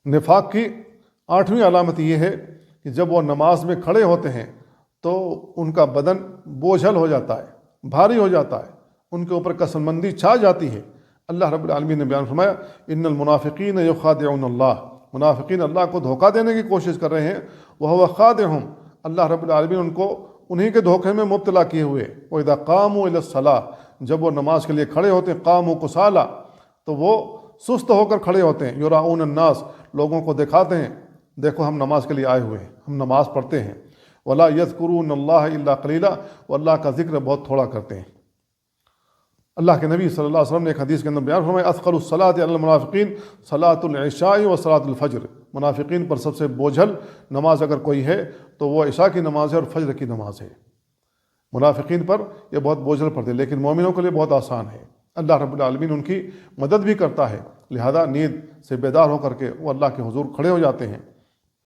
نفاق کی 8ویں علامت یہ ہے کہ جب وہ نماز میں کھڑے ہوتے ہیں تو ان کا بدن بوجھل ہو جاتا ہے، بھاری ہو جاتا ہے، ان کے اوپر کسل مندی چھا جاتی ہے۔ اللہ رب العالمین نے بیان فرمایا ان المنافقین یخادعون اللہ، منافقین اللہ کو دھوکہ دینے کی کوشش کر رہے ہیں، وہو خادعہم، اللہ رب العالمین ان کو انہی کے دھوکے میں مبتلا کیے ہوئے۔ وَإِذَا قَامُوا إِلَى الصَّلَاةِ، جب وہ نماز کے لیے کھڑے ہوتے ہیں، قاموا کسالى، تو وہ سست ہو کر کھڑے ہوتے ہیں، یراؤن الناس، لوگوں کو دکھاتے ہیں دیکھو ہم نماز کے لیے آئے ہوئے ہیں، ہم نماز پڑھتے ہیں۔ ولا یذکرون اللہ الا قلیلا، وہ اللہ کا ذکر بہت تھوڑا کرتے ہیں۔ اللہ کے نبی صلی اللہ علیہ وسلم نے ایک حدیث کے اندر بیان فرمایا اثقل الصلاۃ علی المنافقین صلاۃ العشاء و صلاۃ الفجر، منافقین پر سب سے بوجھل نماز اگر کوئی ہے تو وہ عشاء کی نماز ہے اور فجر کی نماز ہے۔ منافقین پر یہ بہت بوجھل پڑتے، لیکن مومنوں کے لیے بہت آسان ہے۔ اللہ رب العالمین ان کی مدد بھی کرتا ہے، لہذا نیند سے بیدار ہو کر کے وہ اللہ کے حضور کھڑے ہو جاتے ہیں۔